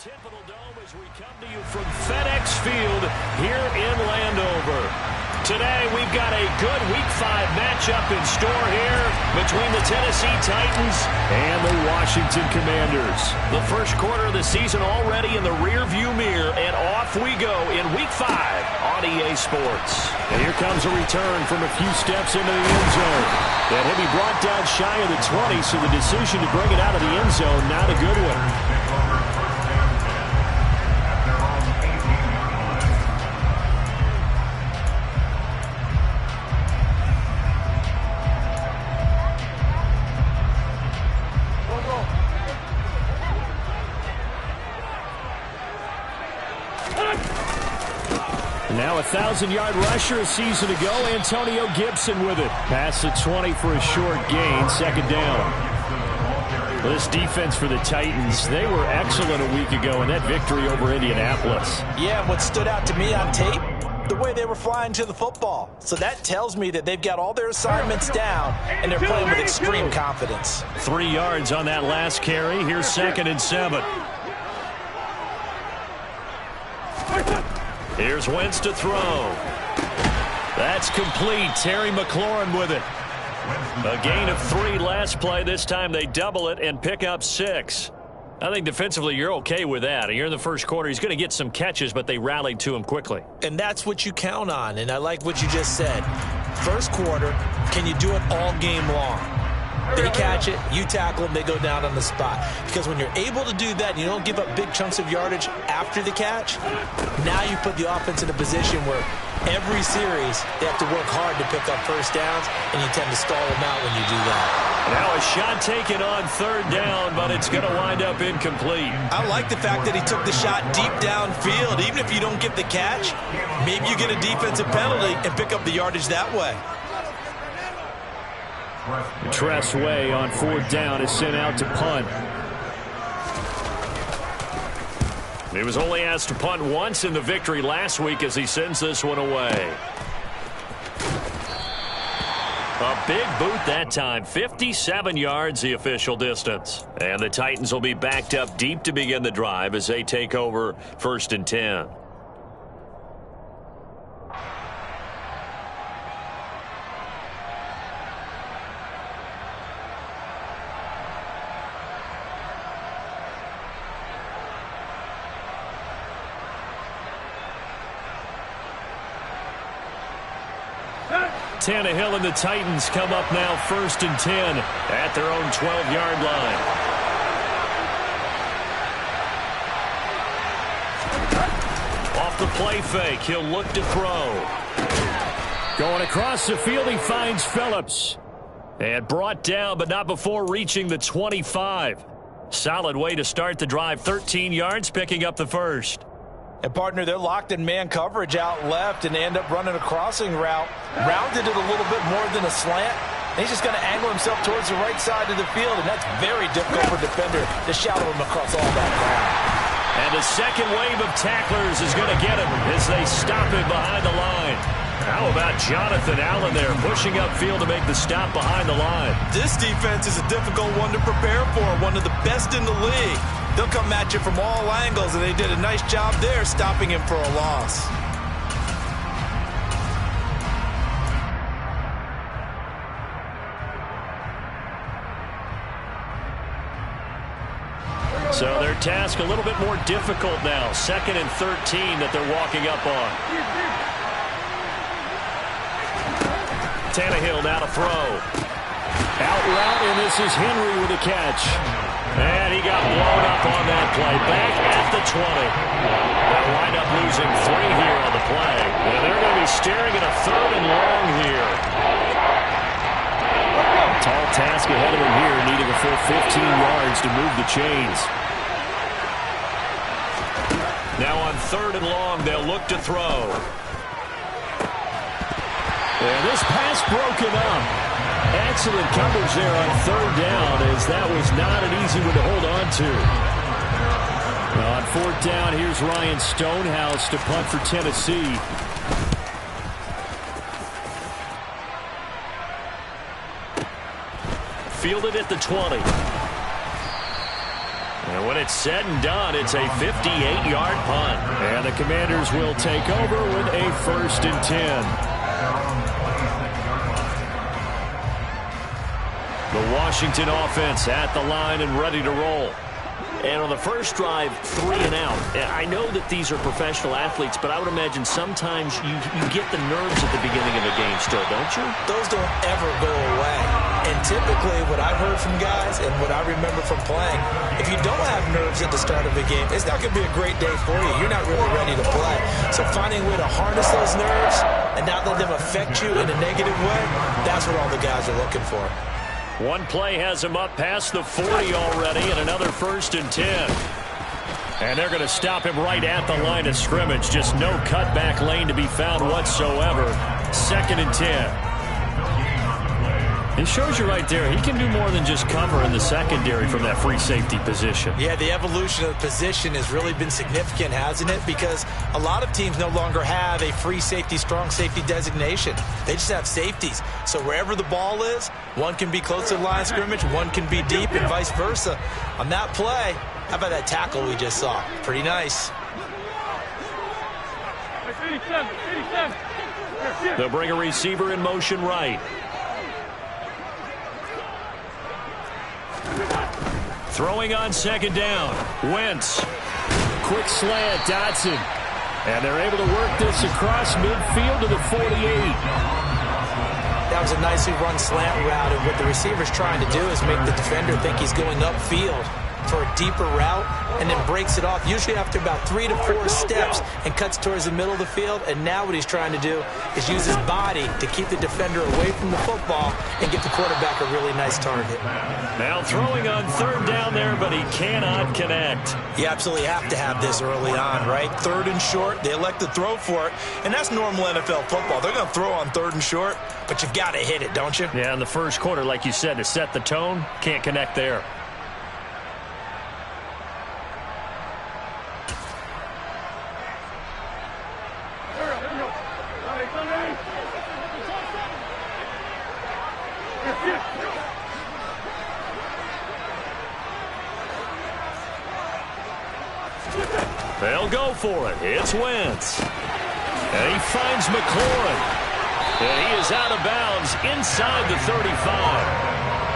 Typical Dome as we come to you from FedEx Field here in Landover. Today we've got a good Week 5 matchup in store here between the Tennessee Titans and the Washington Commanders. The first quarter of the season already in the rearview mirror, and off we go in Week 5 on EA Sports. And here comes a return from a few steps into the end zone. That he'll be brought down shy of the 20, so the decision to bring it out of the end zone, not a good one. Now a 1,000-yard rusher a season ago. Antonio Gibson with it. Past the 20 for a short gain. Second down. This defense for the Titans, they were excellent a week ago in that victory over Indianapolis. Yeah, what stood out to me on tape, the way they were flying to the football. So that tells me that they've got all their assignments down, and they're playing with extreme confidence. 3 yards on that last carry. Here's 2nd and 7. Here's Wentz to throw. That's complete. Terry McLaurin with it. A gain of 3 last play. This time they double it and pick up 6. I think defensively you're okay with that. Here in the first quarter, he's going to get some catches, but they rallied to him quickly. And that's what you count on, and I like what you just said. First quarter, can you do it all game long? They catch it, you tackle them, they go down on the spot. Because when you're able to do that, and you don't give up big chunks of yardage after the catch, now you put the offense in a position where every series they have to work hard to pick up first downs, and you tend to stall them out when you do that. Now a shot taken on 3rd down, but it's going to wind up incomplete. I like the fact that he took the shot deep downfield. Even if you don't get the catch, maybe you get a defensive penalty and pick up the yardage that way. Tressway on 4th down is sent out to punt. He was only asked to punt once in the victory last week as he sends this one away. A big boot that time. 57 yards the official distance. And the Titans will be backed up deep to begin the drive as they take over 1st and 10. Tannehill and the Titans come up now 1st and 10 at their own 12-yard line. Off the play fake, he'll look to throw. Going across the field, he finds Phillips. And brought down, but not before reaching the 25. Solid way to start the drive. 13 yards, picking up the first. And, partner, they're locked in man coverage out left, and they end up running a crossing route. Rounded it a little bit more than a slant. And he's just going to angle himself towards the right side of the field, and that's very difficult for a defender to shadow him across all that ground. And the second wave of tacklers is going to get him as they stop him behind the line. How about Jonathan Allen there pushing upfield to make the stop behind the line? This defense is a difficult one to prepare for, one of the best in the league. They'll come at you from all angles, and they did a nice job there stopping him for a loss. So their task a little bit more difficult now. 2nd and 13 that they're walking up on. Tannehill now to throw. Out route, and this is Henry with a catch. And he got blown up on that play. Back at the 20. They'll wind up losing 3 here on the play. And they're going to be staring at a 3rd and long here. Tall task ahead of him here, needing a full 15 yards to move the chains. Now on 3rd and long, they'll look to throw. And this pass broken up. Excellent coverage there on 3rd down, as that was not an easy one to hold on to. Now on 4th down, here's Ryan Stonehouse to punt for Tennessee. Fielded at the 20. And when it's said and done, it's a 58-yard punt. And the Commanders will take over with a 1st and 10. The Washington offense at the line and ready to roll. And on the first drive, 3 and out. I know that these are professional athletes, but I would imagine sometimes you get the nerves at the beginning of a game still, don't you? Those don't ever go away. And typically what I've heard from guys and what I remember from playing, if you don't have nerves at the start of a game, it's not going to be a great day for you. You're not really ready to play. So finding a way to harness those nerves and not let them affect you in a negative way, that's what all the guys are looking for. One play has him up past the 40 already, and another 1st and 10. And they're going to stop him right at the line of scrimmage. Just no cutback lane to be found whatsoever. 2nd and 10. It shows you right there, he can do more than just cover in the secondary from that free safety position. Yeah, the evolution of the position has really been significant, hasn't it? Because a lot of teams no longer have a free safety, strong safety designation. They just have safeties. So wherever the ball is, one can be close to the line of scrimmage, one can be deep, and vice versa. On that play, how about that tackle we just saw? Pretty nice. They'll bring a receiver in motion right. Throwing on 2nd down. Wentz. Quick slant, Dotson. And they're able to work this across midfield to the 48. That was a nicely run slant route, and what the receiver's trying to do is make the defender think he's going upfield for a deeper route, and then breaks it off, usually after about 3 to 4 steps, and cuts towards the middle of the field. And now what he's trying to do is use his body to keep the defender away from the football and get the quarterback a really nice target. Now throwing on 3rd down there, but he cannot connect. You absolutely have to have this early on, right? 3rd and short, they elect to throw for it, and that's normal NFL football. They're going to throw on 3rd and short, but you've got to hit it, don't you? Yeah, in the first quarter, like you said, to set the tone, can't connect there. They'll go for it. It's Wentz. And he finds McLaurin. And he is out of bounds inside the 35.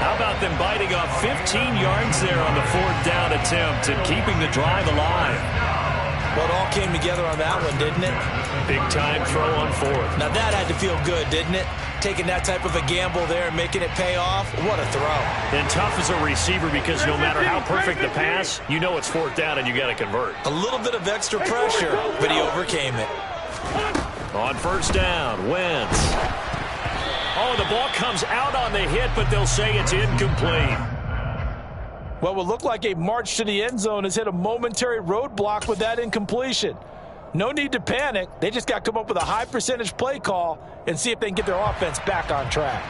How about them biting off 15 yards there on the 4th down attempt and keeping the drive alive? Well, it all came together on that one, didn't it? Big time throw on 4th. Now that had to feel good, didn't it? Taking that type of a gamble there and making it pay off. What a throw. And tough as a receiver because no matter how perfect the pass, you know it's 4th down and you got to convert. A little bit of extra pressure, but he overcame it. On 1st down, Wentz. Oh, the ball comes out on the hit, but they'll say it's incomplete. What would look like a march to the end zone has hit a momentary roadblock with that incompletion. No need to panic. They just got to come up with a high percentage play call and see if they can get their offense back on track.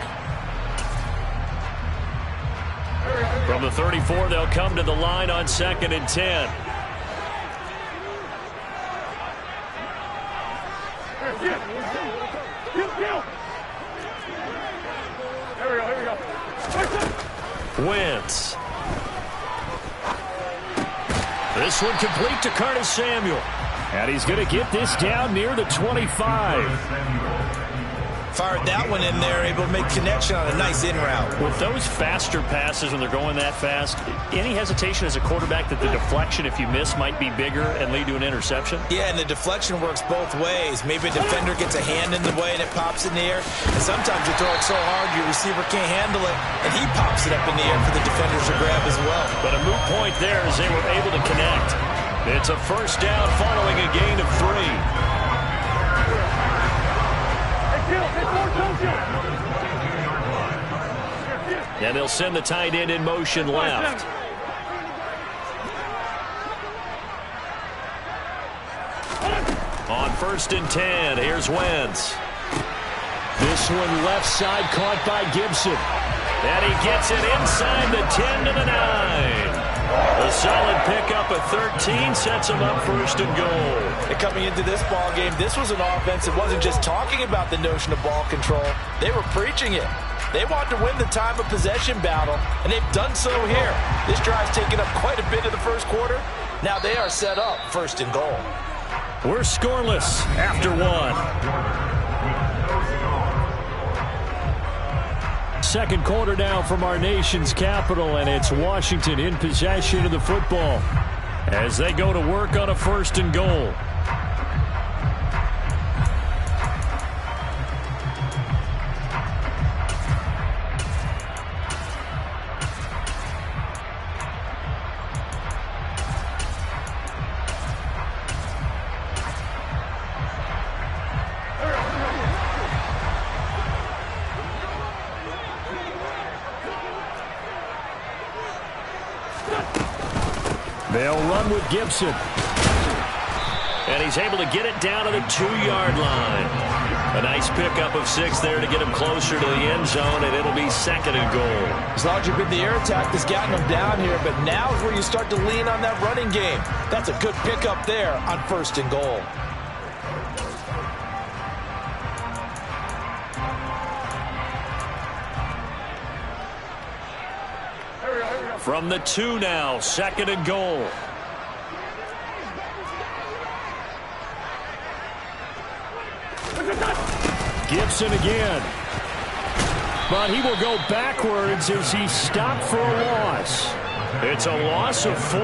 From the 34, they'll come to the line on 2nd and 10. Wentz. This one complete to Curtis Samuel. And he's going to get this down near the 25. Fired that one in there, able to make connection on a nice in route. With those faster passes when they're going that fast, any hesitation as a quarterback that the deflection, if you miss, might be bigger and lead to an interception? Yeah, and the deflection works both ways. Maybe a defender gets a hand in the way and it pops in the air. And sometimes you throw it so hard your receiver can't handle it, and he pops it up in the air for the defenders to grab as well. But a moot point there as they were able to connect. It's a 1st down following a gain of 3. And they'll send the tight end in motion left. On 1st and 10, here's Wentz. This one left side caught by Gibson. And he gets it inside the 10 to the 9. A solid pickup of 13 sets them up first and goal. And coming into this ball game, this was an offense that wasn't just talking about the notion of ball control. They were preaching it. They wanted to win the time of possession battle, and they've done so here. This drive's taken up quite a bit of the first quarter. Now they are set up first and goal. We're scoreless after one. Second quarter now from our nation's capital, and it's Washington in possession of the football as they go to work on a first and goal. They'll run with Gibson. And he's able to get it down to the 2-yard line. A nice pickup of 6 there to get him closer to the end zone, and it'll be second and goal. As long as you've been the air attack that's gotten him down here, but now is where you start to lean on that running game. That's a good pickup there on first and goal. From the 2 now, second and goal. Gibson again. But he will go backwards as he stopped for a loss. It's a loss of 4.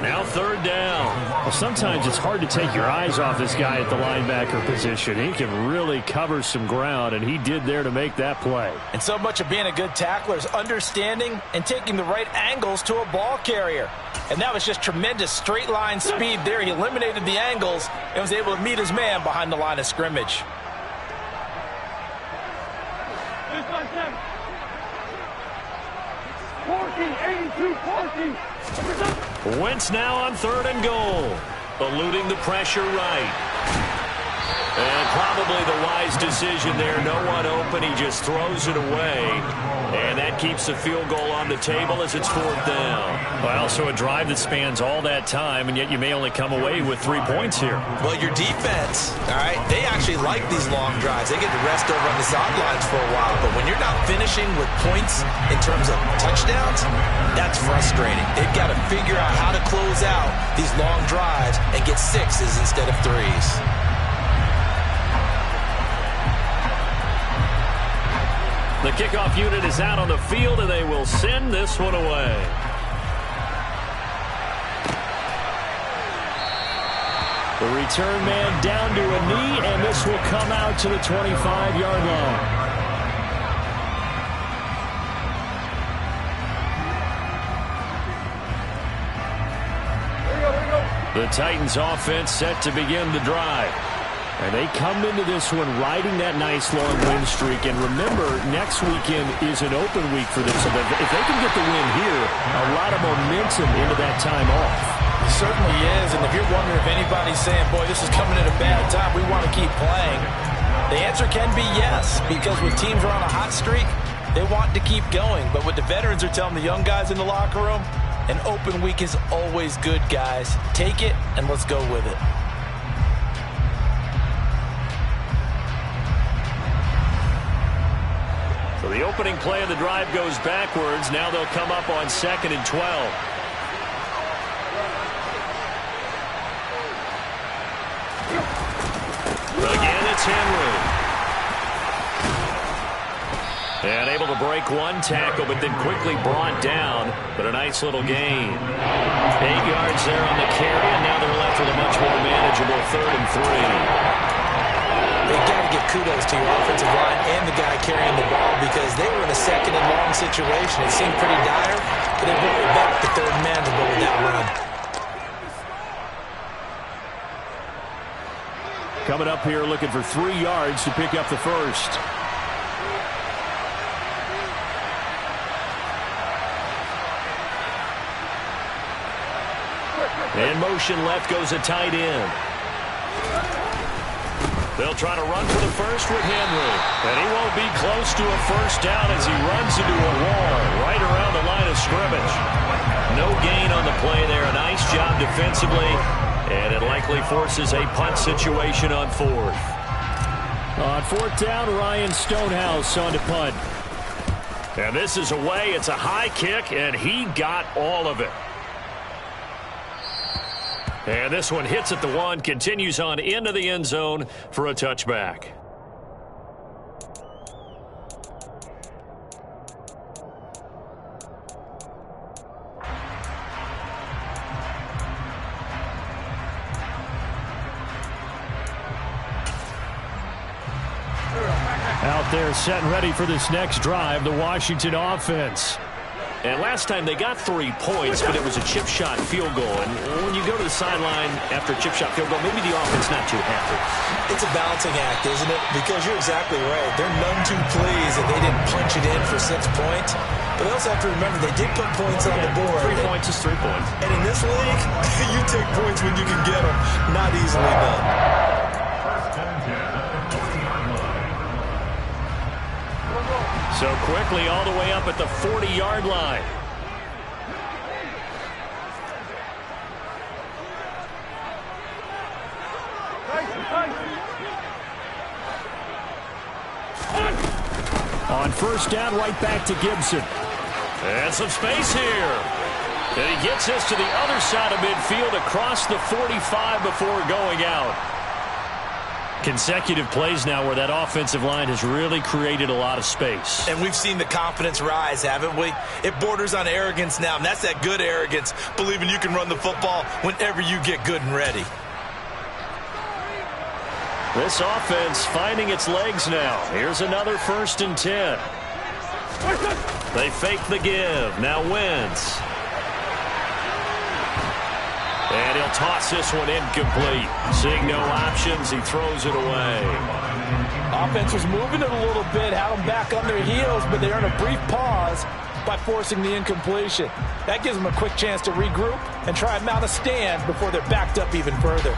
Now third down. Well, sometimes it's hard to take your eyes off this guy at the linebacker position. He can really cover some ground, and he did there to make that play. And so much of being a good tackler is understanding and taking the right angles to a ball carrier. And that was just tremendous straight line speed there. He eliminated the angles and was able to meet his man behind the line of scrimmage. Wentz now on third and goal. Eluding the pressure right. And probably the wise decision there. No one open. He just throws it away. And that keeps the field goal on the table as it's fourth down. Well, so a drive that spans all that time, and yet you may only come away with 3 points here. Well, your defense, all right, they actually like these long drives. They get to rest over on the sidelines for a while. But when you're not finishing with points in terms of touchdowns, that's frustrating. They've got to figure out how to close out these long drives and get 6s instead of 3s. The kickoff unit is out on the field, and they will send this one away. The return man down to a knee, and this will come out to the 25-yard line. The Titans offense set to begin the drive. And they come into this one riding that nice long win streak. And remember, next weekend is an open week for them. So if they can get the win here, a lot of momentum into that time off. It certainly is. And if you're wondering if anybody's saying, boy, this is coming at a bad time, we want to keep playing, the answer can be yes. Because when teams are on a hot streak, they want to keep going. But what the veterans are telling the young guys in the locker room, an open week is always good, guys. Take it, and let's go with it. So the opening play of the drive goes backwards. Now they'll come up on second and 12. Again, it's Henry. And able to break one tackle, but then quickly brought down. But a nice little gain. 8 yards there on the carry, and now they're left with a much more manageable third and 3. They've got to give kudos to your offensive line and the guy carrying the ball because they were in a second and long situation. It seemed pretty dire, but they brought it back to third man to go with that run. Coming up here looking for 3 yards to pick up the first. In motion left goes a tight end. They'll try to run for the first with Henry. And he won't be close to a first down as he runs into a wall right around the line of scrimmage. No gain on the play there. A nice job defensively, and it likely forces a punt situation on fourth. On fourth down, Ryan Stonehouse on to punt. And this is away. It's a high kick, and he got all of it. And this one hits at the one, continues on into the end zone for a touchback. Out there set and ready for this next drive, the Washington offense. And last time they got 3 points, but it was a chip shot field goal. And when you go to the sideline after a chip shot field goal, maybe the offense not too happy. It's a balancing act, isn't it? Because you're exactly right. They're none too pleased that they didn't punch it in for 6 points. But they also have to remember they did put points on the board. 3 points is 3 points. And in this league, you take points when you can get them. Not easily done. So quickly all the way up at the 40-yard line. On first down, right back to Gibson. And some space here. And he gets this to the other side of midfield across the 45 before going out. Consecutive plays now where that offensive line has really created a lot of space. And we've seen the confidence rise, haven't we? It borders on arrogance now, and that's that good arrogance, believing you can run the football whenever you get good and ready. This offense finding its legs now. Here's another 1st and 10. They fake the give. Now Wentz. And he'll toss this one incomplete. Seeing no options, he throws it away. Offense was moving it a little bit, had them back on their heels, but they earned a brief pause by forcing the incompletion. That gives them a quick chance to regroup and try and mount a stand before they're backed up even further.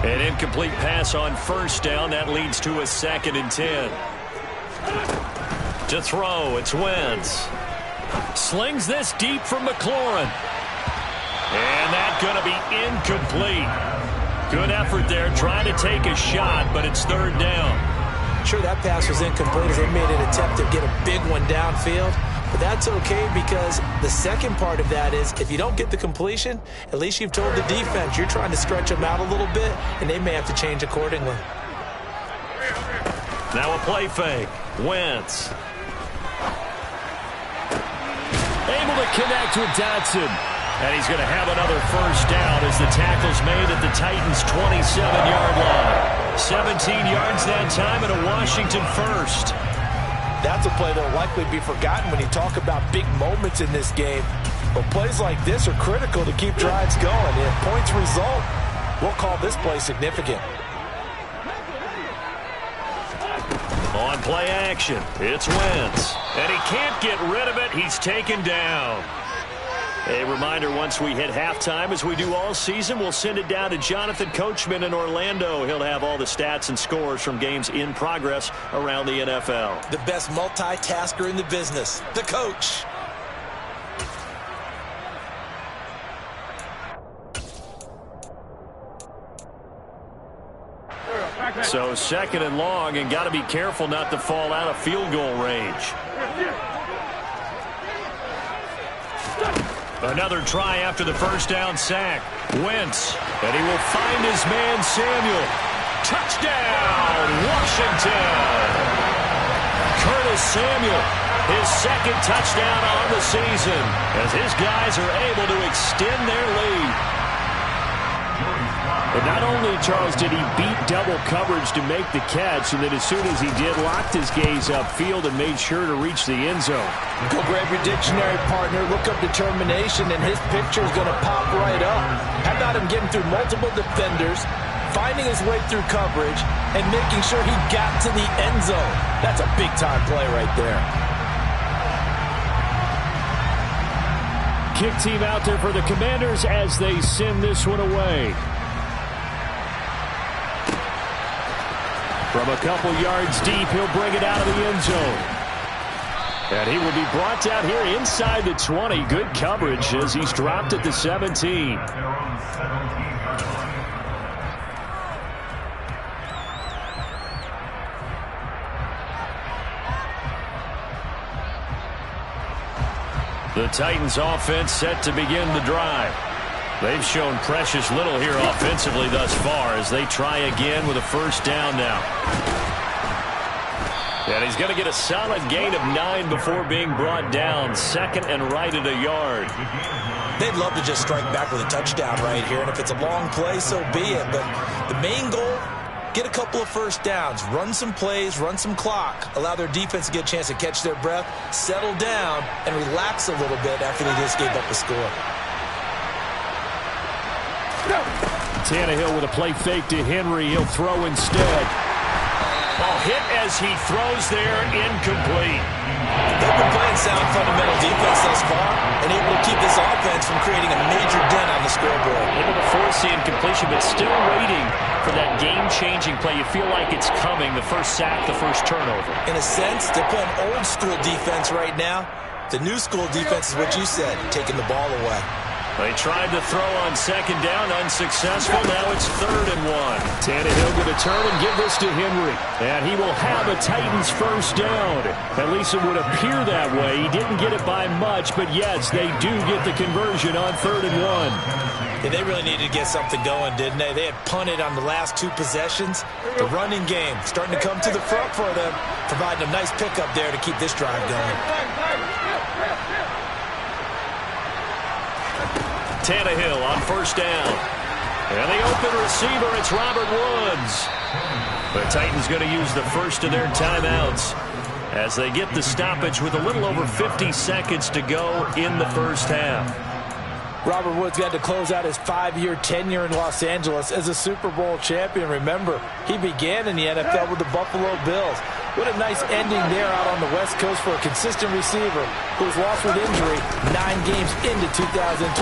An incomplete pass on first down. That leads to a 2nd and 10. To throw, it's Wentz. Slings this deep from McLaurin. And that's going to be incomplete. Good effort there, trying to take a shot, but it's 3rd down. Sure, that pass was incomplete as they made an attempt to get a big one downfield. But that's okay because the second part of that is if you don't get the completion, at least you've told the defense you're trying to stretch them out a little bit, and they may have to change accordingly. Now a play fake. Wentz. Able to connect with Dotson. And he's going to have another 1st down as the tackle's made at the Titans' 27-yard line. 17 yards that time and a Washington 1st. That's a play that will likely be forgotten when you talk about big moments in this game. But plays like this are critical to keep drives going. And if points result, we'll call this play significant. On play action, it's Wentz. And he can't get rid of it. He's taken down. A reminder, once we hit halftime, as we do all season, we'll send it down to Jonathan Coachman in Orlando. He'll have all the stats and scores from games in progress around the NFL. The best multitasker in the business, the coach. So 2nd and long, and got to be careful not to fall out of field goal range. Another try after the 1st down sack. Wentz, and he will find his man Samuel. Touchdown, Washington! Curtis Samuel, his 2nd touchdown on the season, as his guys are able to extend their lead. And not only, Charles, did he beat double coverage to make the catch, and then as soon as he did, locked his gaze upfield and made sure to reach the end zone. Go grab your dictionary, partner. Look up determination, and his picture is going to pop right up. How about him getting through multiple defenders, finding his way through coverage, and making sure he got to the end zone? That's a big-time play right there. Kick team out there for the Commanders as they send this one away. From a couple yards deep, he'll bring it out of the end zone. And he will be brought down here inside the 20. Good coverage as he's dropped at the 17. The Titans offense set to begin the drive. They've shown precious little here offensively thus far as they try again with a first down now. And he's going to get a solid gain of 9 before being brought down. Second and right at a yard. They'd love to just strike back with a touchdown right here, and if it's a long play, so be it. But the main goal, get a couple of first downs, run some plays, run some clock, allow their defense to get a chance to catch their breath, settle down, and relax a little bit after they just gave up a score. Tannehill with a play fake to Henry. He'll throw instead. Ball hit as he throws there, incomplete. They've been playing sound fundamental defense thus far and able to keep this offense from creating a major dent on the scoreboard. Able to force the incompletion, but still waiting for that game-changing play. You feel like it's coming, the first sack, the first turnover. In a sense, they're playing old-school defense right now. The new-school defense is what you said, taking the ball away. They tried to throw on second down, unsuccessful. Now it's 3rd and 1. Tannehill going to turn and give this to Henry. And he will have a Titans first down. At least it would appear that way. He didn't get it by much, but yes, they do get the conversion on 3rd and 1. Yeah, they really needed to get something going, didn't they? They had punted on the last 2 possessions. The running game starting to come to the front for them, providing a nice pickup there to keep this drive going. Tannehill on first down. And the open receiver, it's Robert Woods. The Titans going to use the first of their timeouts as they get the stoppage with a little over 50 seconds to go in the first half. Robert Woods got to close out his 5-year tenure in Los Angeles as a Super Bowl champion. Remember, he began in the NFL with the Buffalo Bills. What a nice ending there out on the West Coast for a consistent receiver who was lost with injury 9 games into 2021.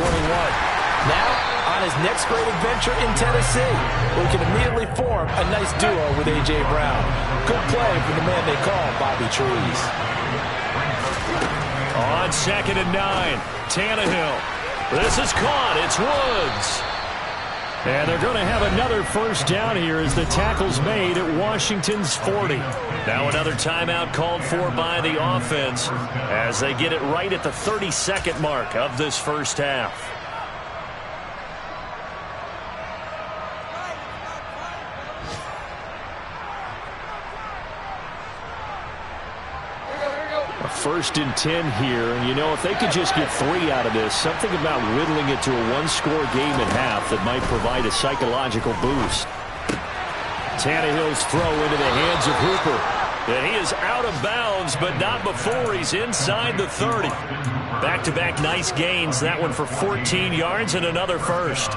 Now, on his next great adventure in Tennessee, where he can immediately form a nice duo with A.J. Brown. Good play from the man they call Bobby Trees. On 2nd and 9, Tannehill. This is caught. It's Woods. And they're going to have another first down here as the tackle's made at Washington's 40. Now another timeout called for by the offense as they get it right at the 32nd mark of this first half. A 1st and 10 here, and you know, if they could just get 3 out of this, something about whittling it to a 1-score game at half that might provide a psychological boost. Tannehill's throw into the hands of Hooper. And he is out of bounds, but not before he's inside the 30. Back-to-back nice gains, that one for 14 yards and another first.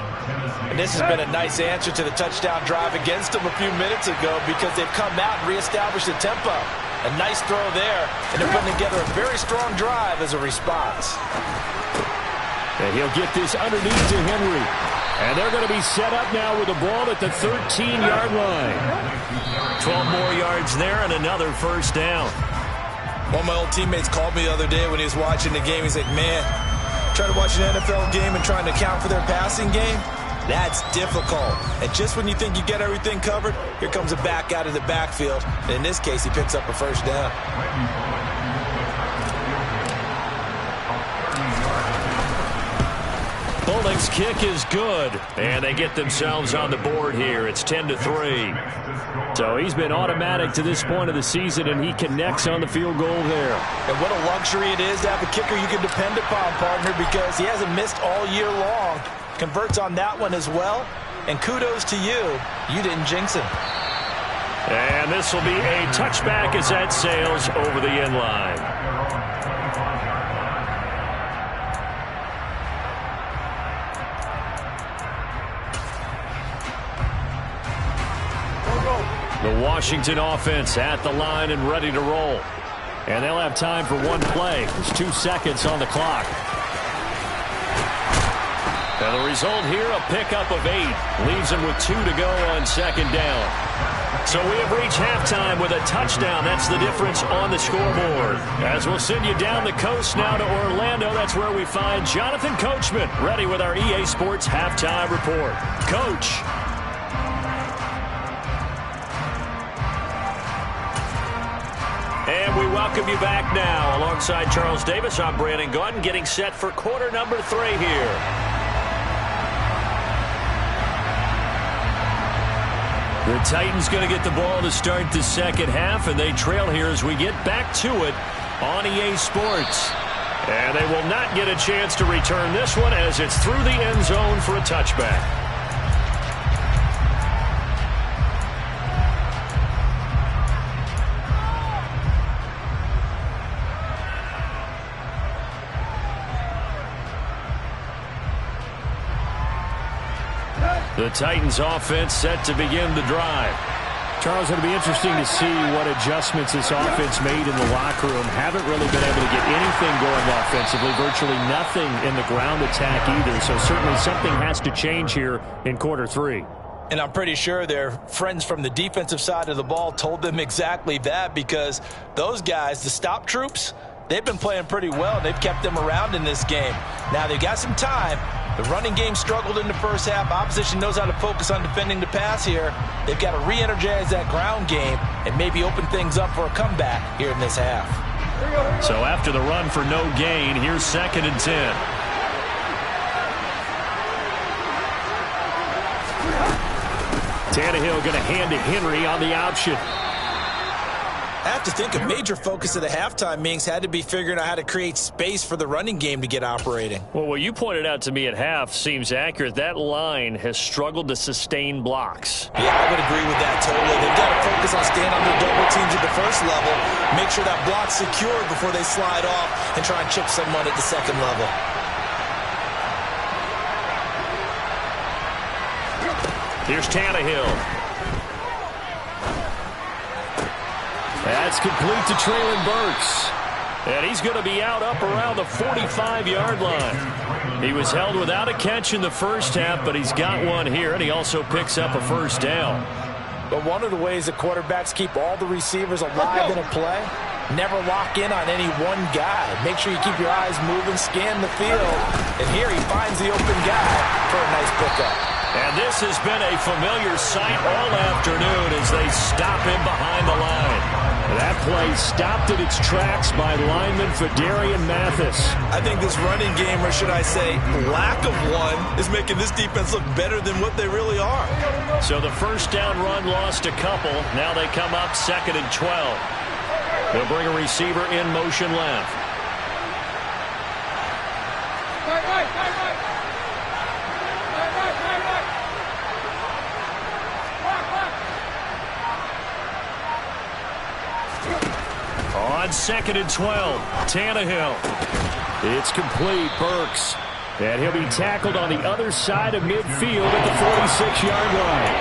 And this has been a nice answer to the touchdown drive against them a few minutes ago because they've come out and reestablished the tempo. A nice throw there, and they're putting together a very strong drive as a response. And he'll get this underneath to Henry. And they're going to be set up now with the ball at the 13-yard line. 12 more yards there and another first down. One of my old teammates called me the other day when he was watching the game. He's like, man, trying to watch an NFL game and trying to account for their passing game, that's difficult. And just when you think you get everything covered, here comes a back out of the backfield. And in this case, he picks up a first down. Boldick's kick is good, and they get themselves on the board here. It's 10-3. So he's been automatic to this point of the season, and he connects on the field goal there. And what a luxury it is to have a kicker you can depend upon, partner, because he hasn't missed all year long. Converts on that one as well. And kudos to you. You didn't jinx him. And this will be a touchback as that sails over the end line. The Washington offense at the line and ready to roll. And they'll have time for one play. There's 2 seconds on the clock. And the result here, a pickup of 8. Leaves them with 2 to go on second down. So we have reached halftime with a touchdown. That's the difference on the scoreboard. As we'll send you down the coast now to Orlando, that's where we find Jonathan Coachman, ready with our EA Sports halftime report. Coach. And we welcome you back now. Alongside Charles Davis, I'm Brandon Gaudin, getting set for quarter number 3 here. The Titans going to get the ball to start the second half, and they trail here as we get back to it on EA Sports. And they will not get a chance to return this one as it's through the end zone for a touchback. The Titans offense set to begin the drive. Charles, it'll be interesting to see what adjustments this offense made in the locker room. Haven't really been able to get anything going offensively, virtually nothing in the ground attack either. So certainly something has to change here in quarter 3. And I'm pretty sure their friends from the defensive side of the ball told them exactly that, because those guys, the stop troops, they've been playing pretty well. They've kept them around in this game. Now they've got some time. The running game struggled in the first half. Opposition knows how to focus on defending the pass here. They've got to re-energize that ground game and maybe open things up for a comeback here in this half. So after the run for no gain, here's 2nd and 10. Tannehill going to hand to Henry on the option. I have to think a major focus of the halftime meetings had to be figuring out how to create space for the running game to get operating. Well, what you pointed out to me at half seems accurate. That line has struggled to sustain blocks. Yeah, I would agree with that totally. They've got to focus on staying under double teams at the first level, make sure that block's secured before they slide off and try and chip someone at the second level. Here's Tannehill. That's complete to Traylon Burks. And he's going to be out up around the 45-yard line. He was held without a catch in the first half, but he's got one here, and he also picks up a first down. But one of the ways that quarterbacks keep all the receivers alive in a play, never lock in on any one guy. Make sure you keep your eyes moving, scan the field. And here he finds the open guy for a nice pickup. And this has been a familiar sight all afternoon as they stop him behind the line. That play stopped at its tracks by lineman Fedarian Mathis. I think this running game, or should I say lack of one, is making this defense look better than what they really are. So the first down run lost a couple. Now they come up 2nd and 12. They'll bring a receiver in motion left. On 2nd and 12, Tannehill. It's complete, Burks. And he'll be tackled on the other side of midfield at the 46-yard line.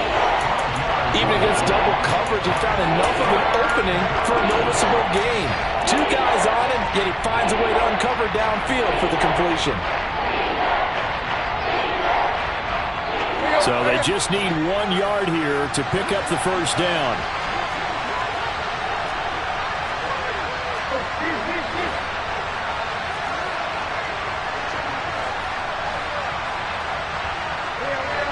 Even against double coverage, he found enough of an opening for a noticeable gain. 2 guys on him, yet he finds a way to uncover downfield for the completion. So they just need 1 yard here to pick up the first down.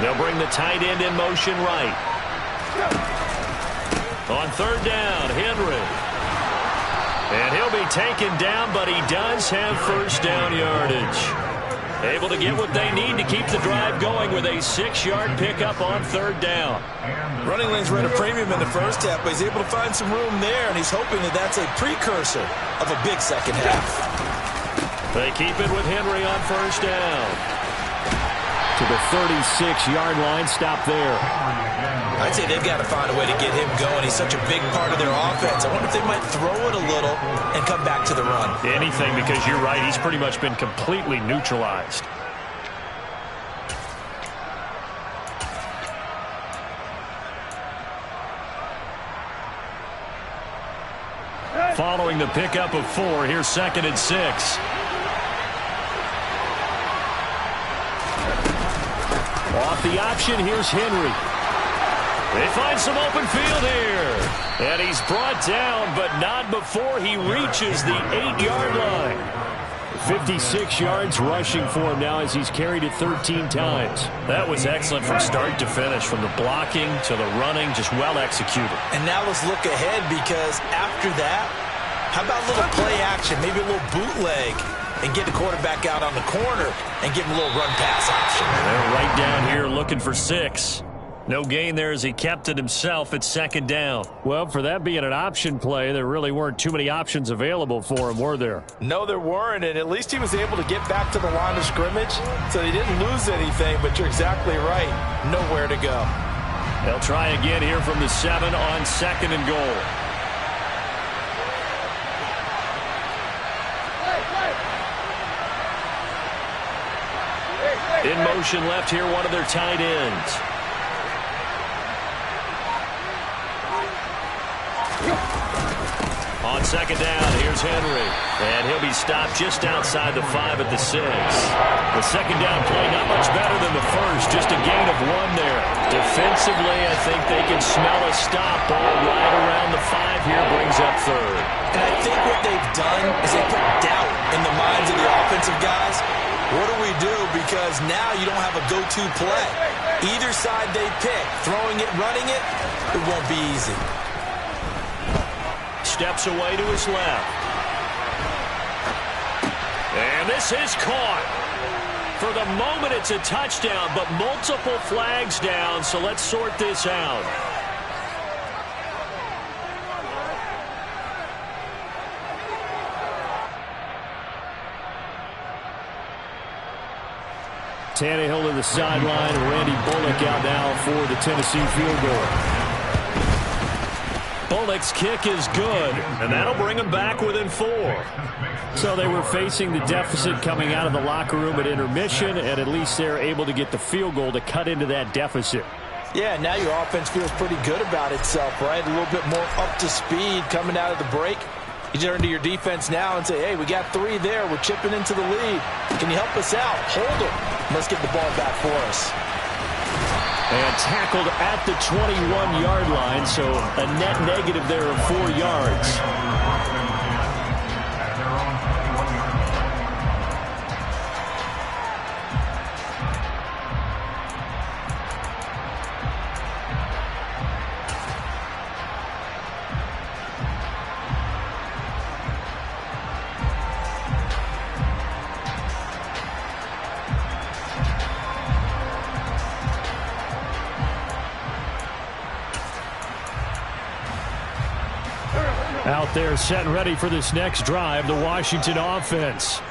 They'll bring the tight end in motion right. On 3rd down, Henry. And he'll be taken down, but he does have first down yardage. Able to get what they need to keep the drive going with a 6-yard pickup on 3rd down. Running lanes were at a premium in the first half, but he's able to find some room there, and he's hoping that that's a precursor of a big second half. They keep it with Henry on first down. to the 36-yard line. Stop there. I'd say they've got to find a way to get him going. He's such a big part of their offense. I wonder if they might throw it a little and come back to the run. Anything, because you're right. He's pretty much been completely neutralized. Following the pickup of 4, here's 2nd and 6. Off the option, here's Henry. They find some open field here. And he's brought down, but not before he reaches the 8-yard line. 56 yards rushing for him now as he's carried it 13 times. That was excellent from start to finish, from the blocking to the running, just well executed. And now let's look ahead, because after that, how about a little play action, maybe a little bootleg, and get the quarterback out on the corner and give him a little run-pass option. They're right down here looking for 6. No gain there as he kept it himself at 2nd down. Well, for that being an option play, there really weren't too many options available for him, were there? No, there weren't, and at least he was able to get back to the line of scrimmage, so he didn't lose anything, but you're exactly right. Nowhere to go. They'll try again here from the 7 on 2nd and goal. In motion left here, one of their tight ends. On 2nd down, here's Henry. And he'll be stopped just outside the 5 at the 6. The 2nd down play not much better than the first. Just a gain of 1 there. Defensively, I think they can smell a stop. Ball right around the 5 here, brings up 3rd. And I think what they've done is they put doubt in the minds of the offensive guys. What do we do? Because now you don't have a go-to play. Either side they pick, throwing it, running it, it won't be easy. Steps away to his left. And this is caught. For the moment, it's a touchdown, but multiple flags down, so let's sort this out. Tannehill to the sideline. Randy Bullock out now for the Tennessee field goal. Bullock's kick is good, and that'll bring them back within 4. So they were facing the deficit coming out of the locker room at intermission, and at least they're able to get the field goal to cut into that deficit. Yeah, now your offense feels pretty good about itself, right? A little bit more up to speed coming out of the break. You turn to your defense now and say, hey, we got 3 there. We're chipping into the lead. Can you help us out? Hold them. Let's get the ball back for us. And tackled at the 21-yard line, so a net negative there of 4 yards. Out there set and ready for this next drive, the Washington offense.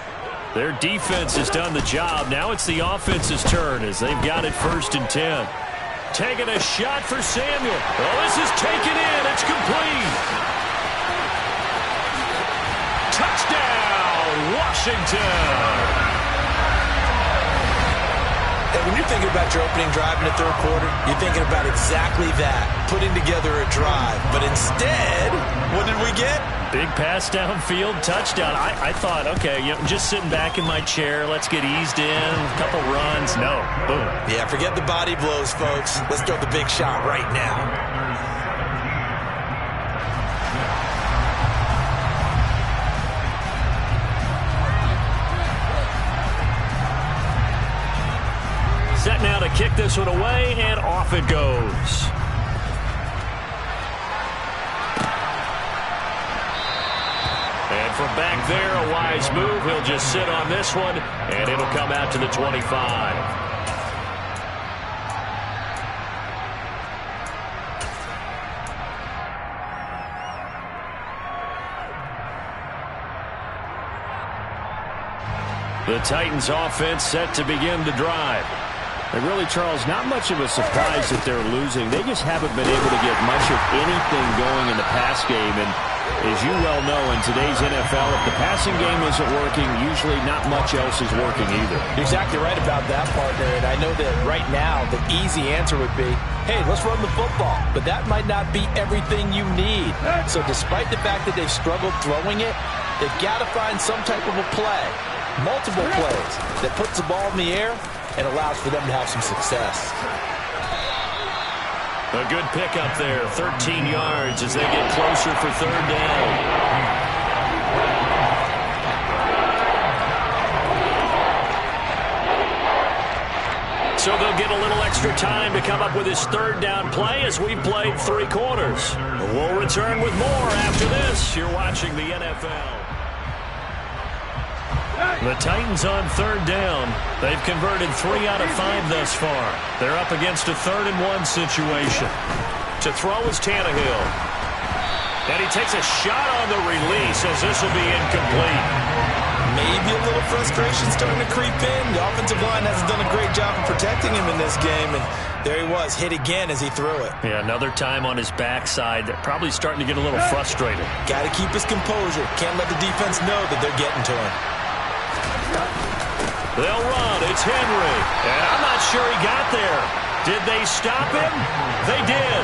Their defense has done the job. Now it's the offense's turn as they've got it 1st and 10. Taking a shot for Samuel. Oh, this is taken in. It's complete. Touchdown, Washington. And when you're thinking about your opening drive in the 3rd quarter, you're thinking about exactly that, putting together a drive. But instead, what did we get? Big pass downfield, touchdown. I thought, okay, just sitting back in my chair, let's get eased in, a couple runs. No, boom. Yeah, forget the body blows, folks. Let's throw the big shot right now. Set now to kick this one away, and off it goes. And from back there, a wise move. He'll just sit on this one, and it'll come out to the 25. The Titans offense set to begin the drive. And really, Charles, not much of a surprise that they're losing. They just haven't been able to get much of anything going in the pass game. And as you well know, in today's NFL, if the passing game isn't working, usually not much else is working either. You're exactly right about that, partner. And I know that right now the easy answer would be, hey, let's run the football. But that might not be everything you need. So despite the fact that they've struggled throwing it, they've got to find some type of a play, multiple plays, that puts the ball in the air and allows for them to have some success. A good pickup there, 13 yards as they get closer for third down. So they'll get a little extra time to come up with his third down play as we've played 3 quarters. We'll return with more after this. You're watching the NFL. The Titans on third down. They've converted 3 out of 5 thus far. They're up against a 3rd and 1 situation. To throw is Tannehill. And he takes a shot on the release as this will be incomplete. Maybe a little frustration starting to creep in. The offensive line hasn't done a great job of protecting him in this game, and there he was, hit again as he threw it. Yeah, another time on his backside. They're probably starting to get a little frustrated. Got to keep his composure. Can't let the defense know that they're getting to him. They'll run. It's Henry. And I'm not sure he got there. Did they stop him? They did.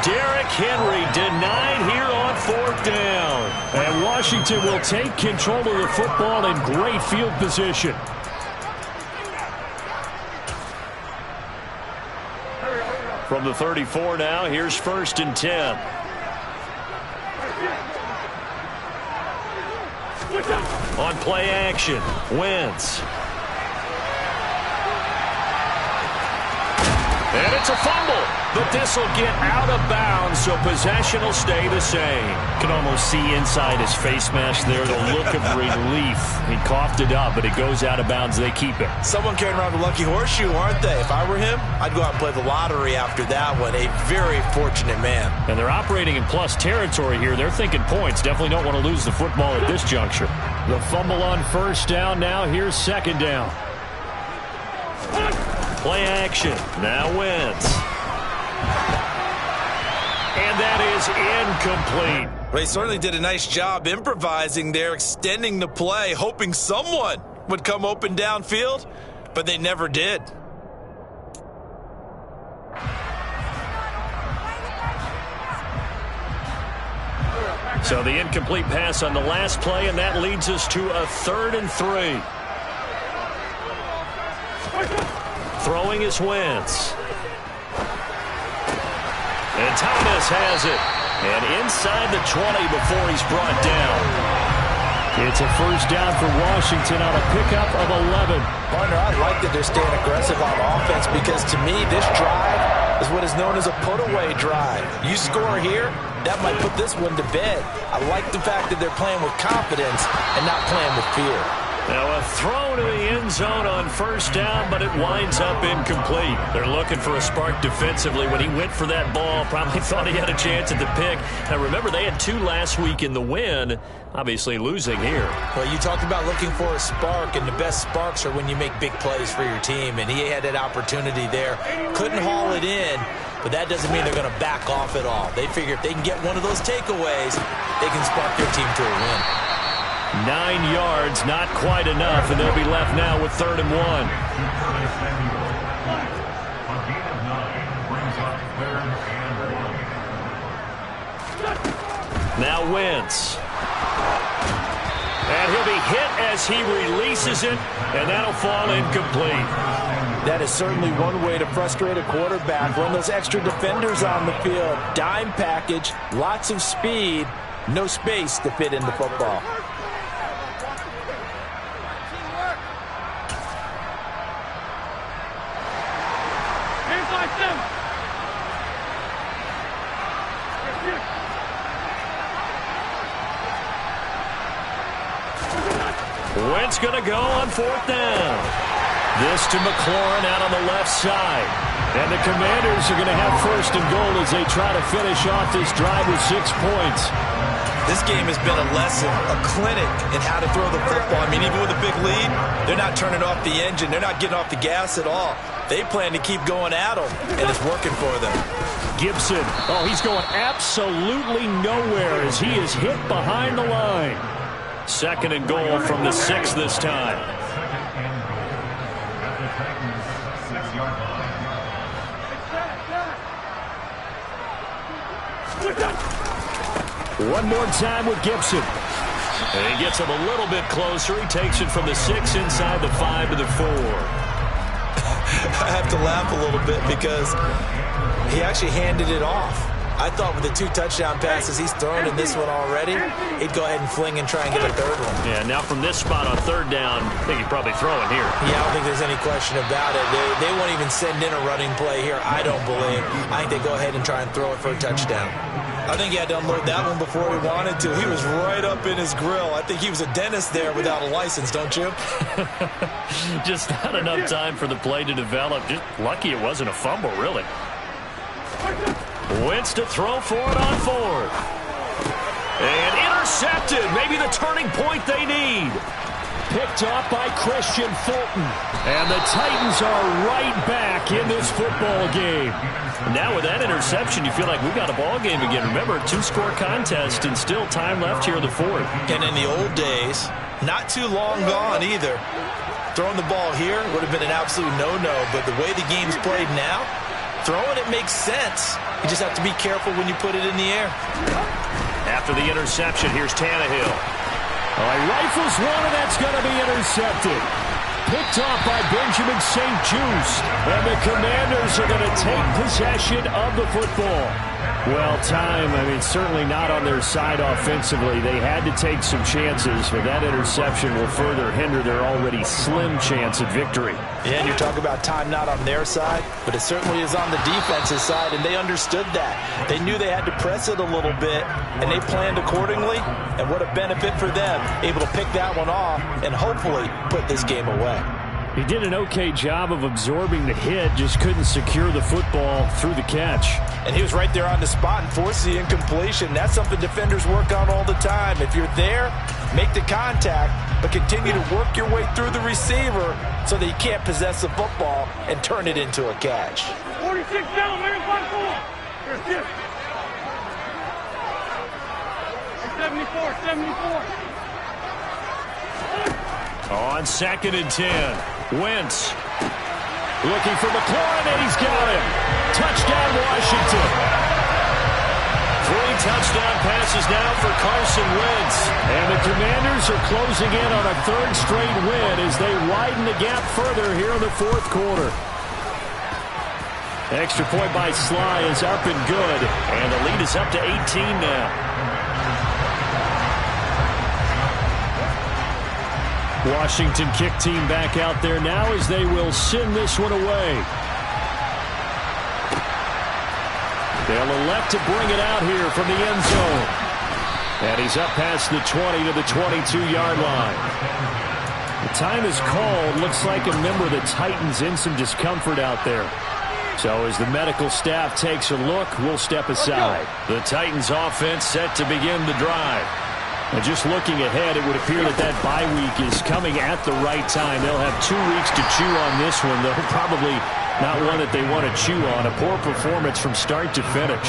Derrick Henry denied here on 4th down. And Washington will take control of the football in great field position. From the 34 now, here's 1st and 10. On play action, Wentz. And it's a fumble, but this will get out of bounds, so possession will stay the same. Can almost see inside his face mask there the look of relief. He coughed it up, but it goes out of bounds. They keep it. Someone carrying around a lucky horseshoe, aren't they? If I were him, I'd go out and play the lottery after that one. A very fortunate man. And they're operating in plus territory here. They're thinking points. Definitely don't want to lose the football at this juncture. The fumble on 1st down. Now here's 2nd down. Play action. Now Wentz. And that is incomplete. They certainly did a nice job improvising there, extending the play, hoping someone would come open downfield, but they never did. So the incomplete pass on the last play, and that leads us to a 3rd and 3. Throwing is Wentz. And Thomas has it. And inside the 20 before he's brought down. It's a 1st down for Washington on a pickup of 11. Partner, I like that they're staying aggressive on offense because to me this drive is what is known as a put-away drive. You score here, that might put this one to bed. I like the fact that they're playing with confidence and not playing with fear. Now a throw to the end zone on 1st down, but it winds up incomplete. They're looking for a spark defensively. When he went for that ball, probably thought he had a chance at the pick. Now remember, they had 2 last week in the win, obviously losing here. Well, you talked about looking for a spark, and the best sparks are when you make big plays for your team, and he had that opportunity there. Couldn't haul it in, but that doesn't mean they're going to back off at all. They figure if they can get one of those takeaways, they can spark their team to a win. 9 yards, not quite enough, and they'll be left now with 3rd and 1. Now Wentz. And he'll be hit as he releases it, and that'll fall incomplete. That is certainly one way to frustrate a quarterback. Run those extra defenders on the field. Dime package, lots of speed, no space to fit in the football. Wentz going to go on 4th down. This to McLaurin out on the left side. And the Commanders are going to have 1st and goal as they try to finish off this drive with 6 points. This game has been a lesson, a clinic in how to throw the football. I mean, even with a big lead, they're not turning off the engine. They're not getting off the gas at all. They plan to keep going at them, and it's working for them. Gibson, oh, he's going absolutely nowhere as he is hit behind the line. 2nd and goal from the 6 this time. One more time with Gibson. And he gets him a little bit closer. He takes it from the 6 inside the 5 to the 4. I have to laugh a little bit because he actually handed it off. I thought with the 2 touchdown passes he's thrown in this one already, he'd go ahead and fling and try and get a 3rd one. Yeah, now from this spot on 3rd down, I think he'd probably throw it here. Yeah, I don't think there's any question about it. They won't even send in a running play here, I don't believe. I think they go ahead and try and throw it for a touchdown. I think he had to unload that one before he wanted to. He was right up in his grill. I think he was a dentist there without a license, don't you? Just not enough time for the play to develop. Just lucky it wasn't a fumble, really. Wentz to throw for it on 4th. And intercepted. Maybe the turning point they need. Picked off by Christian Fulton. And the Titans are right back in this football game. Now with that interception, you feel like we've got a ball game again. Remember, 2-score contest and still time left here in the 4th. And in the old days, not too long gone either. Throwing the ball here would have been an absolute no-no. But the way the game's played now, throwing it makes sense. You just have to be careful when you put it in the air. After the interception, here's Tannehill. Oh, he rifles one, and that's going to be intercepted. Picked off by Benjamin St. Juste. And the Commanders are going to take possession of the football. Well, time, certainly not on their side offensively. They had to take some chances, but that interception will further hinder their already slim chance at victory. Yeah, and you're talking about time not on their side, but it certainly is on the defense's side, and they understood that. They knew they had to press it a little bit, and they planned accordingly, and what a benefit for them, able to pick that one off and hopefully put this game away. He did an okay job of absorbing the hit, just couldn't secure the football through the catch. And he was right there on the spot and forced the incompletion. That's something defenders work on all the time. If you're there, make the contact, but continue to work your way through the receiver so that you can't possess the football and turn it into a catch. 46 down, man, 5-4. 74. On 2nd and 10. Wentz looking for McLaurin, and he's got him. Touchdown, Washington. 3 touchdown passes now for Carson Wentz. And the Commanders are closing in on a 3rd straight win as they widen the gap further here in the 4th quarter. Extra point by Sly is up and good, and the lead is up to 18 now. Washington kick team back out there now as they will send this one away. They'll elect to bring it out here from the end zone. And he's up past the 20 to the 22-yard line. The time is called. Looks like a member of the Titans in some discomfort out there. So as the medical staff takes a look, we'll step aside. The Titans offense set to begin the drive. And just looking ahead, it would appear that bye week is coming at the right time. They'll have 2 weeks to chew on this one, though probably not one that they want to chew on. A poor performance from start to finish.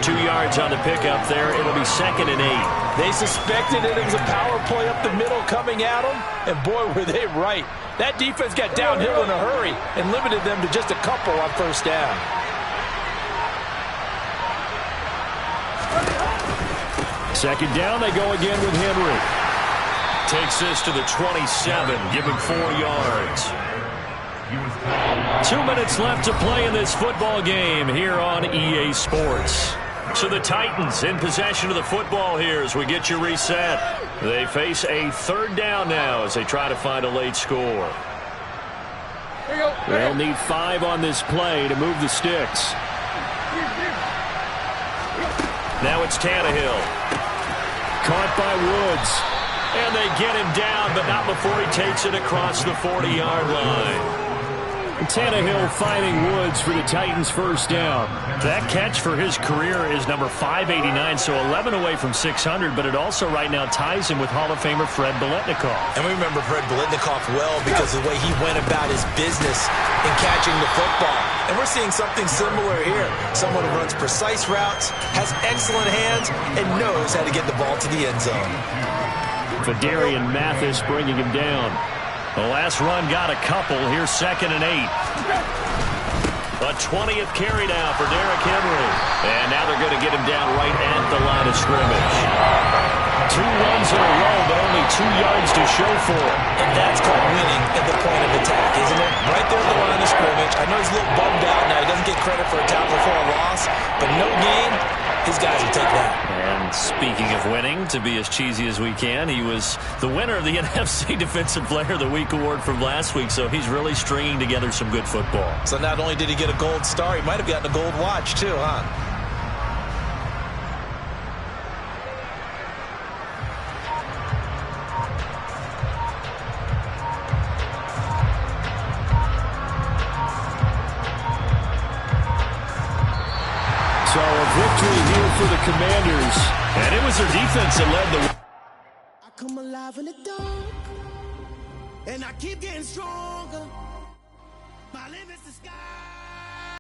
2 yards on the pickup there. It'll be 2nd and 8. They suspected it was a power play up the middle coming at them, and boy, were they right. That defense got downhill in a hurry and limited them to just a couple on 1st down. Second down, they go again with Henry. Takes this to the 27, giving 4 yards. 2 minutes left to play in this football game here on EA Sports. So the Titans in possession of the football here as we get you reset. They face a 3rd down now as they try to find a late score. They'll need 5 on this play to move the sticks. Now it's Tannehill. Caught by Woods. And they get him down, but not before he takes it across the 40-yard line. Tannehill finding Woods for the Titans' first down. That catch for his career is number 589, so 11 away from 600, but it also right now ties him with Hall of Famer Fred Biletnikoff. And we remember Fred Biletnikoff well because of the way he went about his business in catching the football. And we're seeing something similar here. Someone who runs precise routes, has excellent hands, and knows how to get the ball to the end zone. Fadarian Mathis bringing him down. The last run got a couple. Here's 2nd and 8. A 20th carry now for Derrick Henry. And now they're going to get him down right at the line of scrimmage. 2 runs in a row, but only 2 yards to show for it. And that's called winning at the point of attack, isn't it? Right there at the line of scrimmage. I know he's a little bummed out now. He doesn't get credit for a tackle for a loss, but no gain, his guys will take that. And speaking of winning, to be as cheesy as we can, he was the winner of the NFC Defensive Player of the Week award from last week, so he's really stringing together some good football. So not only did he get a gold star, he might have gotten a gold watch too, huh? So a victory here for the Commanders. And it was their defense that led the... I come alive in the dark, and I keep getting stronger. My limit's the sky.